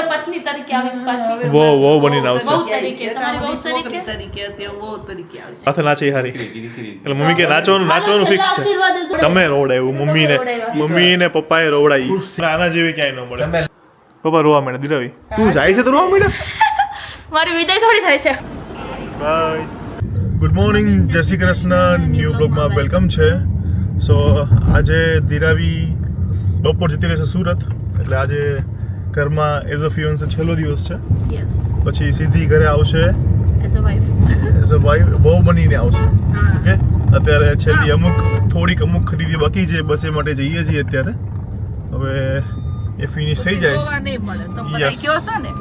હવે પત્ની તરીકે આવીશ પાછી. વો બનીને આવશે. વહુ તરીકે તમારી વહુ તરીકે સાથે નાચે હારી એટલે મમ્મી કે નાચવાનું ફિક્સ છે. આશીર્વાદ હશે. તમે રોવડાવ્યું મમ્મીને પપ્પાએ રોવડાવી. આના જેવી ક્યાંય ન મળે. પપ્પા રોવા માંડે દિરાવી તું જાય છે તો રોવા માંડે. મારી વિદાય થોડી થાય છે. બાય. ગુડ મોર્નિંગ, જય શ્રી કૃષ્ણ. ન્યૂ બ્લોગમાં વેલકમ છે. સો આજે દિરાવી બપોર જતી રહેશે સુરત, એટલે આજે ઘરમાં એઝ અ ફિયોન્સ છેલ્લો દિવસ છે. યસ, પછી સીધી ઘરે આવશે as a wife. As a wife બહુ બનીને આવશે. ઓકે, અત્યારે છેલ્લી અમુક ખરીદી બાકી છે, બસ એ માટે જઈએ છીએ અત્યારે. હવે એ ફિનિશ થઈ જાય. જોવા નહીં મળે તો બધા કહો છો ને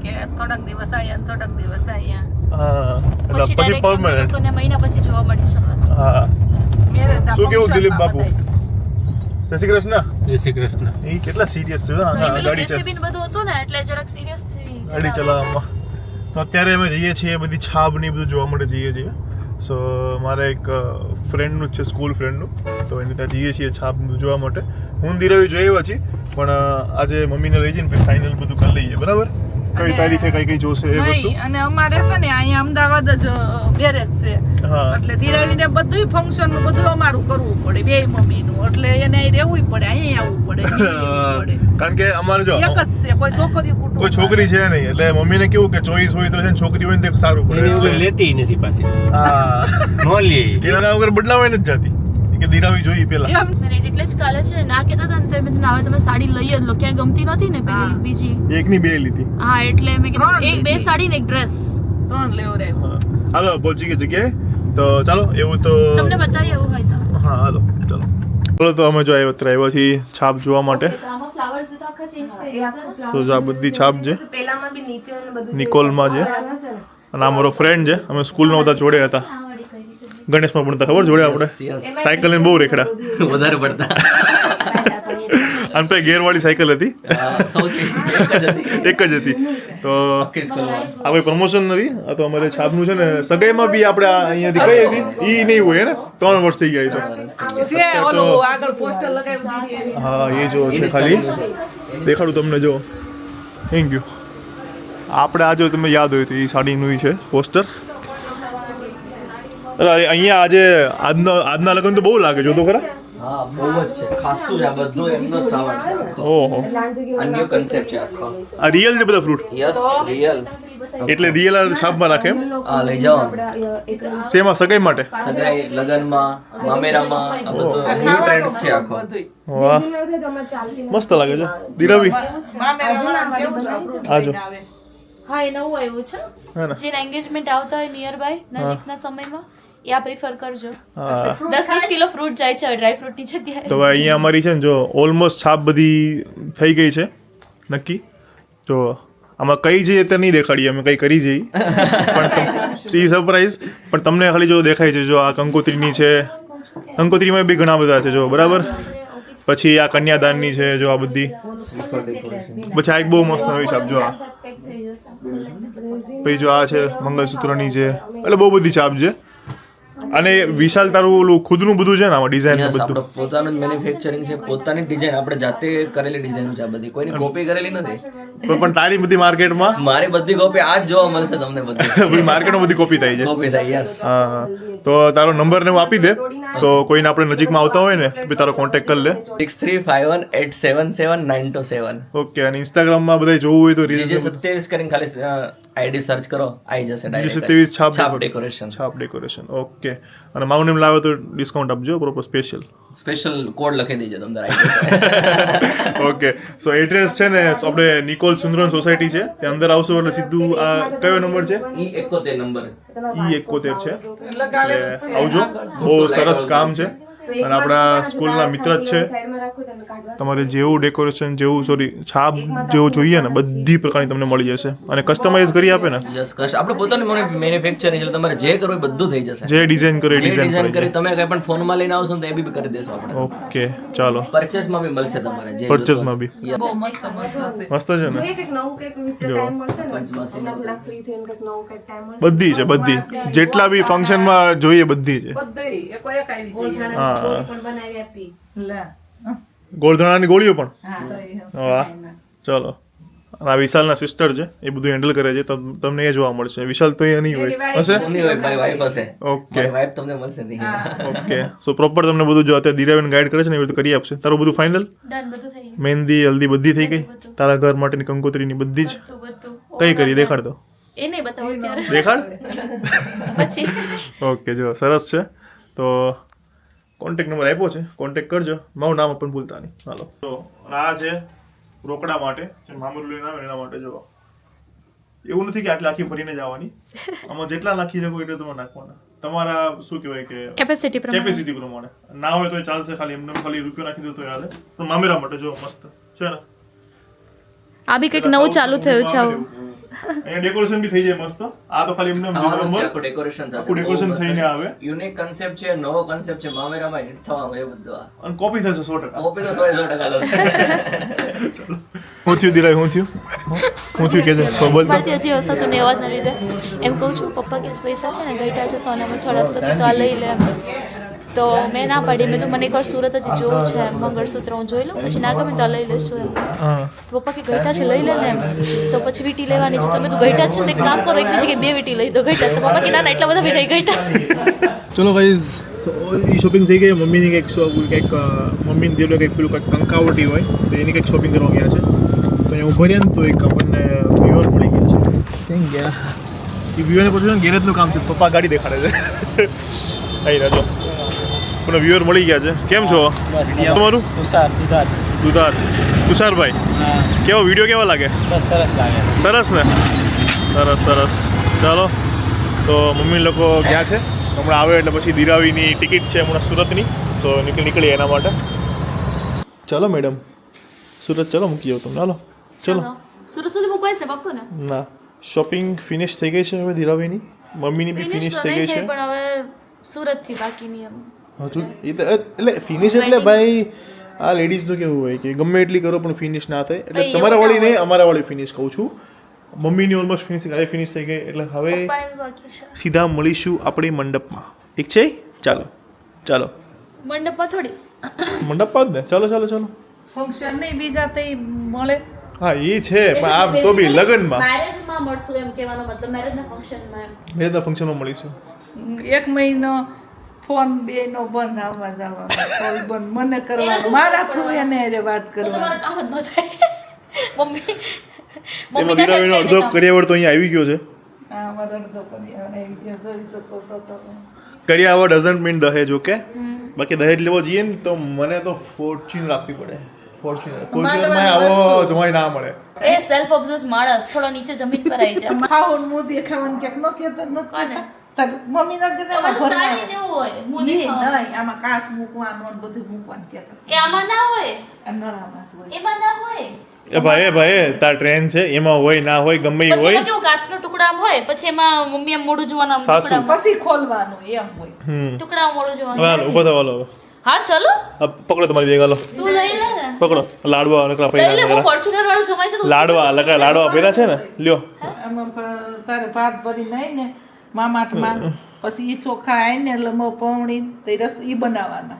કે થોડાક દિવસ આયા. હા, એટલે પછી પરમેનન્ટ. લોકોને મહિના પછી જોવા મળી શકે. હા, મેરે શું કેવું દિલીપ બાપુ? જય શ્રી કૃષ્ણ. જય શ્રી કૃષ્ણ. એ કેટલા સિરિયસ છે હા, ગાડી જેસીબી ને બધું હતું ને એટલે જરાક સિરિયસ થઈ ગાડી ચલાવવામાં. તો અત્યારે અમે જઈએ છીએ બધી છાપ ને બધું જોવા માટે જઈએ છીએ. સો મારા એક ફ્રેન્ડનું છે, સ્કૂલ ફ્રેન્ડનું, તો એની ત્યાં જઈએ છીએ છાપ જોવા માટે. હું દિરાવી જોઈ આવ્યા છીએ, પણ આજે મમ્મીને લઈ જઈને પછી ફાઇનલ બધું કરી લઈએ. બરાબર, કઈ તારીખે કઈ જોશે એ વસ્તુ. અને અમારે છે ને અહીંયા અમદાવાદ જ બેરેજ છે, હા, એટલે ધીરાવીને બધું ફંક્શન નું બધું અમારું કરવું પડે, બે મમ્મીનું, એટલે એને અહીં રહેવું પડે, અહીં આવવું પડે, કારણ કે અમારે જો એક જ છે, કોઈ છોકરી છે નહીં, એટલે મમ્મીને કેવું કે ચોઈસ હોય તો છે ને, છોકરી હોય ને તો સારું એની વગર પડે. લેતી નથી પાછી. હા, નો લે. એના વગર બદલાવાય નથી જાતી કે દિરાવી જોઈ પેલા. મેં એટલે જ કાલે છે ના કહેતા હતા ને, તો મેં હવે તમે સાડી લઈ જ લો, ક્યાંય ગમતી નથી ને પેલી બીજી. એકની બે લીધી. હા, એટલે મેં કીધું ત્રણ એક બે સાડી ને એક ડ્રેસ. 3 લેવો રે. હા, હાલો પહોંચી ગઈ જગ્યાએ. તો ચાલો, એવું તો તમને બતાવીએ એવું હોય તો. હા, હાલો ચાલો. તો અમે જો આવ્યા છીએ છાપ જોવા માટે. આમાં ફ્લાવર્સ તો આખા ચેન્જ થઈ ગયા. સો આ બધી છાપ છે નિકોલમાં છે, અને આ મારો ફ્રેન્ડ છે. અમે સ્કૂલમાં બધા જોડે હતા, ગણેશમાં ભણતા, ખબર જોડે આપણે સાયકલ લઈને બહુ રેખડા. વધારે પડતા. અને પછી ગેરવાળી સાયકલ હતી, એક જ હતી. તો આ કોઈ પ્રમોશન નથી, આ તો અમારે છાપનું છે ને. સગાઈમાં બી આપણે અહીંયાથી કઈ હતી ઈ નહીં હોય ને, 3 વર્ષ થઈ ગયા. છે ઓલો આગળ પોસ્ટર લગાવી દીધી. હા, એ જો છે, ખાલી દેખાડું તમને. જો થેન્ક યુ. આપણે આ જો તમને યાદ હોય તો એ સાડીનું છે પોસ્ટર. અહીંયા આજના લગ્ન તો બહુ લાગે, જો તો ખરા. હા, બહુ જ છે, ખાસું છે, આ બધું એમનો જ સામાન છે આખો. ઓહો, આ ન્યુ કન્સેપ્ટ છે આખો. આ રિયલ છે બધા ફ્રૂટ, યસ, રિયલ. એટલે રિયલ છાપમાં રાખે એમ. આ લઈ જાઓ, શેમાં સગાઈ માટે? સગાઈ, લગનમાં, મામેરામાં, આ બધું ન્યુ ટ્રેન્ડ્સ છે આખો. વાહ, મસ્ત લાગે છે દિરાવી. આ જો હા, એ નવું આવ્યું છે. હે ને? જે એન્ગેજમેન્ટ આવતા હોય નિયર બાય નજીકના સમયમાં એ આ પ્રિફર કરજો. હા, 10-10 કિલો ફ્રૂટ જાય છે ડ્રાય ફ્રૂટની જગ્યાએ. તો અહીંયા અમારી છે ને, જો ઓલમોસ્ટ છાપ બધી થઈ ગઈ છે નક્કી. જો આમાં કઈ જઈએ તે નહીં દેખાડીએ, અમે કઈ કરી જઈએ, પણ સી સરપ્રાઈઝ. પણ તમને ખાલી જો દેખાય છે, જો આ કંકોત્રીની છે, કંકોત્રીમાં બી ઘણા બધા છે, જો બરાબર. પછી આ કન્યાદાનની છે, જો આ બધી. પછી આ એક બહુ મસ્ત નવી છાપ, જો આ. પછી જો આ છે મંગળસૂત્રની છે, એટલે બહુ બધી છાપ છે. અને વિશાલ તારું ઓલું ખુદનું બધું છે ને, આમાં ડિઝાઇન યસ, બધું આપણું પોતાનું જ મેન્યુફેક્ચરિંગ છે, પોતાની ડિઝાઇન, આપણે જાતે કરેલી ડિઝાઇન છે આ બધી, કોઈની કોપી કરેલી નથી. પણ તારી બધી માર્કેટમાં મારી બધી કોપી આ જ જોવા મળશે તમને, બધી માર્કેટમાં બધી કોપી થાય છે. કોપી થાય. યસ, હા, હા. તો તારો નંબર ને હું આપી દે, તો કોઈને આપણે નજીકમાં આવતા હોય ને તો તારો કોન્ટેક્ટ કરી લે. 6351877927. ઓકે, અને ઇન્સ્ટાગ્રામમાં બધા જોવું હોય તો જીજે 27 કરીને ખાલી આઈડી સર્ચ કરો, આવી જશે જીજે ડાયરેક્ટ. 27 છાપ ડેકોરેશન. છાપ ડેકોરેશન. ઓકે, અને મારું નેમ લાવે તો ડિસ્કાઉન્ટ આપજો, પ્રોપર સ્પેશિયલ. સ્પેશિયલ કોડ લખી દેજો તમને. ઓકે, સો એડ્રેસ છે ને આપણે નિકોલ સુંદરન સોસાયટી છે, ત્યાં અંદર આવશો એટલે સીધું આ કયો નંબર છે? E71 number. E71 છે. એટલે આવજો, બહુ સરસ કામ છે. અને આપણા સ્કૂલના મિત્ર જ છે. તમારે જેવું ડેકોરેશન, જેવું છાપ જેવું જોઈએ ને, બધી પ્રકારની તમને મળી જશે. અને કસ્ટમાઇઝ કરી આપે ને. યસ, આપણે પોતાની મેન્યુફેક્ચરિંગ એટલે તમારે જે કરવું એ બધું થઈ જશે. જે ડિઝાઇન કરે જે ડિઝાઇન કરી તમે કઈ પણ ફોનમાં લઈને આવશો ને તો એ બી કરી દેશો આપણે. ઓકે, ચાલો. પરચેસમાં બી મળશે તમારે, જે પરચેસમાં બી Yes. બહુ મસ્ત છે. મસ્ત છે ને. જો. બધી છે, બધી જેટલા બી ફંક્શનમાં જોઈએ બધી છે. બધી એકો એક આવી ગઈ. હા, લે. ગોળધણાની ગોળીઓ પણ. હા, વાહ, ચલો. અને આ વિશાલના સિસ્ટર છે, એ બધું હેન્ડલ કરે છે. તમને એ જોવા મળશે. વિશાલ તો એ નહીં હોય, હશે? નહીં હોય, મારી વાઈફ હશે. ઓકે મારી વાઈફ તમને મળશે નહીં. ઓકે. સો પ્રોપર તમને બધું જો અત્યારે દિરાબેન ગાઈડ કરે છે ને એ બધું કરી આપશે. તારું બધું ફાઇનલ? ડન, બધું થઈ ગયું. મહેંદી હલ્દી બધી થઈ ગઈ? તારા ઘર માટેની કંકોત્રીની બધી જ બધું કઈ કરી દેખાડ દો. એ નહીં બતાવો અત્યારે, દેખાડ. પછી ઓકે, જો સરસ છે. તો કોન્ટેક્ટ નંબર આપ્યો છે, કોન્ટેક્ટ કરજો. મારું નામ પણ ભૂલતા નહીં. હાલો, તો આ છે રોકડા માટે, જે મામૂલ લઈને આવે એના માટે. જો એવું નથી કે આટલી આખી ભરીને જ આવવાની. આમાં જેટલા નાખી શકો એટલે તમે નાખવાના. તમારા શું કહેવાય કે કેપેસિટી પ્રમાણે. કેપેસિટી પ્રમાણે. ના હોય તો ચાલશે, ખાલી એમને ખાલી રૂપિયો નાખી દો તો ચાલે. તો મામેરા માટે જો મસ્ત છે ને. આ બી કંઈક નવું ચાલુ થયું છે આવું. અહીંયા ડેકોરેશન બી થઈ જાય મસ્ત. આ તો ખાલી એમને થવાનું છે, આખું ડેકોરેશન થશે. આખું ડેકોરેશન થઈને આવે. યુનિક કન્સેપ્ટ છે, નવો કન્સેપ્ટ છે, મામેરામાં હિટ થવાનું એ બધું. અને કોપી થશે 100%. કોપી તો 100% થશે. હું થયું દિરાય, હું થયું કે છે બોલ તો. ભારતીય હજી વસ્તુ ને અવાજ ના લીધે એમ કહું છું, પપ્પા કે પૈસા છે ને ગઈટા છે સોનામાં થોડાક, તો કે તો આ લઈ લે એમ. તો મેં ના પાડી, મેં તો મને એકવાર સુરત હજી જોવું છે મંગળસૂત્ર હું જોઈ લઉં, પછી ના ગમે તો આ લઈ લઈશું એમ. હા, તો પપ્પા કે ગઈટા છે લઈ લે ને એમ. તો પછી વીટી લેવાની છે, તમે તો ગઈટા છે ને તો એક કામ કરો, એકની જગ્યાએ 2 વીટી લઈ દો ગઈટા. તો પપ્પા કે ના એટલા બધા બી નહીં ગઈટા. ચલો ગાઈઝ, એ શોપિંગ થઈ ગઈ. મમ્મીની કંઈક મમ્મીની દેવલે કંઈક પેલું કંઈક કંકાવટી હોય તો એની કંઈક શોપિંગ કરવા ગયા છે. તો અહીંયા ઉભા રહ્યા ને તો એક આપણને વ્યુઅર મળી ગયા છે. ક્યાં ગયા એ વ્યુઅરને પૂછ્યું ને, ગેરેજનું કામ છે. પપ્પા ગાડી દેખાડે છે. અહીં રાજો પણ વ્યુઅર મળી ગયા છે. કેમ છો? તમારું? તુષારભાઈ, કેવો વિડીયો કેવા લાગે? સરસ લાગે. સરસ ને? સરસ. ચાલો, તો મમ્મી લોકો ગયા છે. હમણાં આવે એટલે પછી દિરાવીની ટિકિટ છે હમણાં સુરતની, સો નીકળી એના માટે. ચાલો મેડમ, સુરત ચાલો, મૂકી જાઉં તમને. હાલો ચલો. સુરત સુધી મૂકવાય છે પાક્કું ને? ના, શોપિંગ ફિનિશ થઈ ગઈ છે હવે દિરાવીની. મમ્મીની બી ફિનિશ થઈ ગઈ છે. પણ હવે સુરતથી બાકીની એમ હજુ એ તો એટલે ફિનિશ એટલે ભાઈ આ લેડીઝનું કેવું હોય કે ગમે એટલી કરો પણ ફિનિશ ના થાય. એટલે તમારા વાળી નહીં, અમારા વાળી ફિનિશ કહું છું. મમ્મીની ઓલમોસ્ટ ફિનિશ થઈ ગઈ. એટલે હવે સીધા મળીશું આપણી મંડપમાં. ઠીક છે? ચાલો મંડપમાં થોડી મંડપમાં જ ને. ચાલો. ફંક્શન નહીં બીજા તે મળે. હા એ છે, પણ આ તો બી લગ્નમાં મેરેજમાં મળશું એમ કહેવાનો મતલબ, મેરેજના ફંક્શનમાં એમ. મેરેજના ફંક્શનમાં મળીશું. 1 મહિનો ફોન 2 નો બંધ, આવવા જવા કોલ બંધ મને કરવાનું, મારા થ્રુ એને હારે વાત તો કરવાની. તમારું કામ જ ન થાય. એમાં દિરાવીનો અડધો કરિયાવર તો અહીંયા આવી ગયો છે. હા, મારો અડધો કરી આવી ગયો, જોઈ શકો છો તમે. કરિયાવર ડઝન્ટ મીન દહેજ. ઓકે, બાકી દહેજ લેવો જઈએ ને તો મને તો ફોર્ચ્યુન રાખવી પડે. ફોર્ચ્યુનમાં આવો જમાઈ ના મળે. એ સેલ્ફ ઓબ્સેસ માણસ થોડો નીચે જમીન પર આવી જાય. ખાવું મું દેખાવાનું ક્યાંક ન કહેતા નથી. કોને? મમ્મી ન કહેતા તમારું સાડી ને એવું હોય મું દેખાવાનું. નહીં, આમાં કાચ મૂકવાનું ને બધું મૂકવાનું કહેતા. એ આમાં ના હોય, આ નળામાં જ હોય. એમાં ના હોય. એ ભાઈ તાર ટ્રેન છે, એમાં હોય ના હોય ગમે એ પછી હોય. એમાં કેવું કાચનો ટુકડા આમ હોય, પછી એમાં મમ્મી એમ મોઢું જોવાનું, આમ સાસુ. ટુકડામાં. પછી ખોલવાનું એમ હોય. ટુકડામાં મોઢું હાલો જોવાનું. ઊભો થવા લો. હા ચલો, આ પકડો તમારી બેગ. હાલો તું લઈ લે ને. પકડો. લાડવા નકરા લઈ લે, હું પૈડા ફોર્ચ્યુનર વાળું જમાય છે તો લાડવા પેલા છે ને, લ્યો. આમાં તારે ભાત ભરીને આવીને મામાટમાં પછી ઈ ચોખા આવીને એટલે પૌણી તે રસ ઈ બનાવવાના,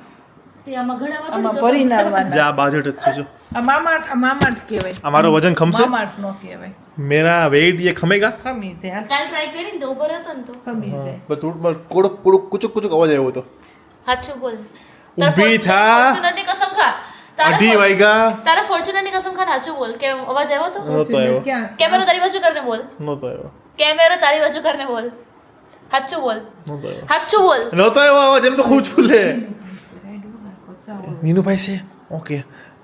તે આમાં ઘણા આમાં બધા ભરી નાખવાના. જે આ બાજટ જ છે જો. આ મામાટ કહેવાય. આ મારો વજન ખમશે? મામાટ નો કહેવાય, મેરા વેઇટ ये खमेगा? ખમી છે. હાલ કાલ ટ્રાય કરીને તો ઉભો રહેતો ને તો ખમી છે. બસ થોડું કોડક કુચુક અવાજ આવ્યો તો. સાચું બોલ. ઊભી થા. ફોર્ચ્યુનરની કસમ ખા. અઢી વાગ્યા તારા ફોર્ચ્યુનરની કસમ ખા, સાચું બોલ. કે અવાજ આવ્યો તો? નહોતો આવ્યો. ક્યાં છે? કેમેરો તારી બાજુ કરીને બોલ. નહોતો આવ્યો. કેમેરો તારી બાજુ કરીને બોલ. સાચું બોલ. નહોતો આવ્યો. સાચું બોલ. નહોતો આવ્યો અવાજ. એમ તો ખુદ ફૂલે. મીનુભાઈ છે. ઓકે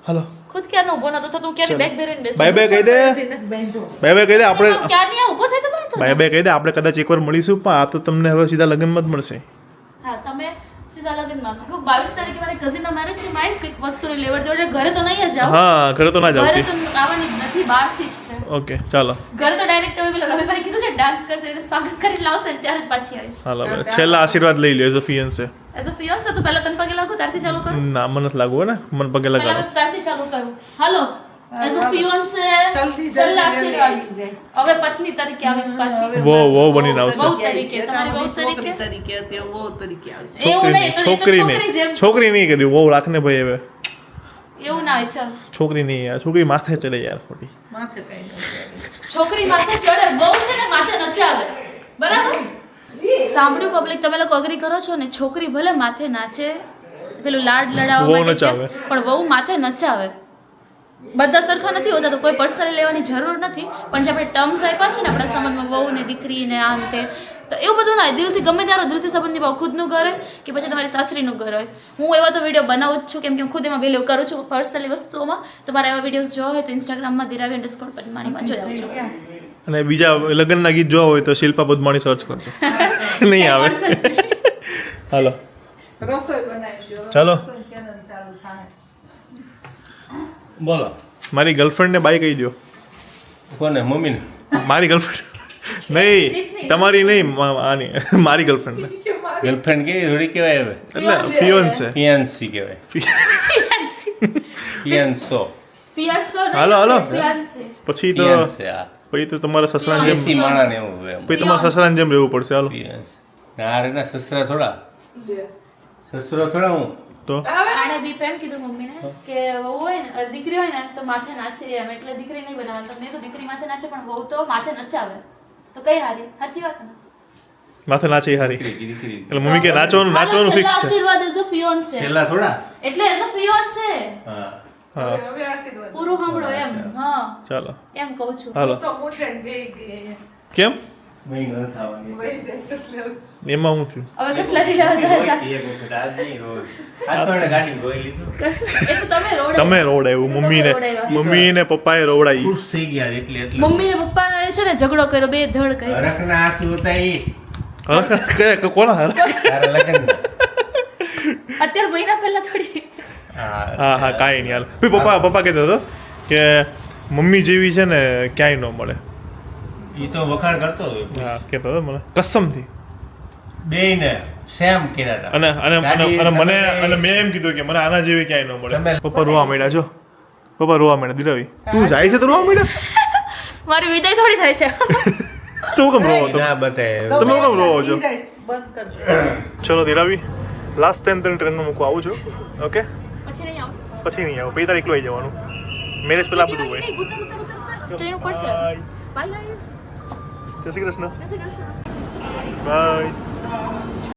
હાલો ખુદ ક્યારનો ઊભો નતો થતો, હું ક્યારની બેગ ભરીને બેસી. બાય બાય કહી દે. નથી બાંધ્યો. બાય કહી દે. આપણે ક્યારની આ ઊભો થાય તો વાંધો બાય બાય કહી દે. આપણે કદાચ એકવાર મળીશું પણ આ તો તમને હવે સીધા લગ્નમાં જ મળશે. હા, તમે સીધા લગ્નમાં. 22 તારીખે મારી કઝિનનો મેરેજ છે, માઈસ કંઈક વસ્તુની લેવડ દેવડ. ઘરે તો નહીં જ જાવ. હા, ઘરે તો ના ઘરે જાવતી. તો આવવાની જ નથી, બહારથી જ છે. ઓકે ચાલો ઘરે તો ડાયરેક્ટ તમે પેલા રવિભાઈ કીધું છે ડાન્સ કરશે એટલે સ્વાગત કરીને લાવશે ને ત્યારે જ પાછી આવીશ. હાલો બરાબર. છેલ્લા આશીર્વાદ લઈ લ્યો as a ફિયન્સે. As a fiancée તો પહેલા તને પગે લાગુ, ત્યારથી ચાલુ કરું. ના મને નથી લાગવું ને, મને પગે પહેલા લગાડો. તો ત્યારથી ચાલુ કરું. હાલો, એઝ અ ફિયોન્સે જલ્દી છેલ્લા જલ્દી આશીર્વાદ. આવી જાય. હવે પત્ની તરીકે આવીશ પાછી. વહુ બનીને આવશે. વહુ તરીકે, તમારી વહુ છોકરી તરીકે. તરીકે તે વહુ તરીકે આવશે. એવું નહીં, તો એ તો છોકરી છોકરી નહીં જેમ. છોકરી નહીં કર્યું. વહુ રાખને ભાઈ હવે એવું ના હોય, ચાલ. છોકરી નહીં યાર, છોકરી માથે ચડે યાર ખોટી. માથે કઈ નથી. છોકરી માથે ચડે, વહુ છે ને માથે નચાવે. બરાબર? સાંભળ્યું પબ્લિક, તમે લોકો અગ્રી કરો છો ને? છોકરી ભલે માથે નાચે, પેલું લાડ લડાવવા વહુ માટે નચાવે. કેમ, પણ વહુ માથે નચાવે. બધા સરખા નથી હોતા, તો કોઈ પર્સનલી લેવાની જરૂર નથી, પણ જે આપણે ટર્મ્સ આપ્યા છે ને આપણા સમાજમાં, વહુ ને દીકરી ને આ તે, તો એવું બધું ના દિલથી, ગમે ત્યારે દિલથી સંબંધ નિભાવો. ખુદનું ઘર હોય કે પછી તમારી સાસરીનું ઘર હોય. હું એવા તો વિડીયો બનાવું જ છું, કેમ કે હું ખુદ એમાં બિલીવ કરું છું પર્સનલી વસ્તુઓમાં. તો મારા એવા વિડીયોઝ જોવા હોય તો ઇન્સ્ટાગ્રામમાં ધીરાવી_પદ્માણીમાં જોઈ આવજો. અને બીજા લગ્નના ગીત જોવા હોય તો શિલ્પા પદ્માણી સર્ચ કરજો. નહીં આવે. હાલો રસોઈ બનાવજો. ચાલો. રસોઈ channel ચાલુ થાય. બોલો મારી ગર્લફ્રેન્ડને બાય કહી દો. કોને મમ્મીને મારી ગર્લફ્રેન્ડ નહીં, તમારી નહીં, આની મારી ગર્લફ્રેન્ડને. ગર્લફ્રેન્ડ કેવી થોડી કહેવાય હવે એટલે ફિયોન્સે. ફિયાન્સી કહેવાય ફિયાન્સો ફિયાન્સો નહીં, હાલો, હાલો. ફિયાન્સે. પછી તો ફિયાન્સે આ તમારા સસરાને જેમ દેશી માણાને એવું હોય એમ. પછી તમારા સસરાને જેમ રહેવું પડશે. હાલો ફિયાન્સ. ના રે ના સસરા થોડા સસરો થોડા હું તો આને દીપ એમ કીધું મમ્મીને કે વહુ હોય ને દીકરી હોય ને તો માથે નાચે એમ, એટલે દીકરી નહીં બનાવે. તો મેં તો દીકરી માથે નાચે પણ વહુ તો માથે નચાવે, તો કઈ હારી? સાચી વાત ને? માથે નાચી હારી. દીકરી એટલે મમ્મી કે નાચવાનું હાલો, ફિક્સ છેલ્લા છે. આશીર્વાદ એઝ અ ફિયોન્સે, છેલ્લા થોડા એટલે એઝ અ ફિયોન્સે હા હા હવે આશીર્વાદ. પૂરું સાંભળો એમ. હા ચાલો એમ કહું છું. હાલો. તો મોઢે બેહી ગઈ. કેમ મહિનો નથી થવાની વહી જાય એટલે. એમાં હું થયું? હવે કેટલા રીલા જાય છે? એક વખત આજ નહીં રોજ આ તો એને ગાડી ગોઈ લીધું એ તો તમે રોડ તમે રોડાયું મમ્મીને, મમ્મીને પપ્પાએ રોડાઈ. ખુશ થઈ ગયા એટલે એટલે મમ્મી ને પપ્પા છે ને ઝઘડો કર્યો, બે ધડ કરી. હરખના આંસુ હતા ઈ કોના હાર? તારા લગ્ન અત્યારે મહિના પહેલા થોડી હા હા કાંઈ નહીં. હાલ પપ્પા કહેતો હતો કે મમ્મી જેવી છે ને ક્યાંય ન મળે. ઈ તો વખાણ કરતો હતો હા કહેતો હતો મને કસમથી. બેયને સેમ કર્યા હતા અને અને ગાડી અને મને તમે- અને મેં એમ કીધું કે મને આના જેવી ક્યાંય ન મળે. તમે- પપ્પા રોવા માંડ્યા જો. પપ્પા રોવા માંડ્યા. દિરાવી તું જાય છે તો રોવા માંડ્યા. મારી વિદાય થોડી થાય છે. તું કેમ રોવો તમે? ના બતાય તમે કેમ રોવો છો? ઈ જાય, બંધ કર દે. ચલો દિરાવી લાસ્ટ ટાઈમ તને ટ્રેનમાં મૂકવા આવું છું. ઓકે પછી નહીં આવું. પછી નહીં આવું. પછી તારે એકલો આવી જવાનું. મેરેજ પહેલા બધું હોય. નહીં, ઉતર, ઉતર, ઉતર, ઉતર. ટ્રેન ઉપડશે. Bye. Bye, guys. જય શ્રી કૃષ્ણ. જય શ્રી કૃષ્ણ. બાય.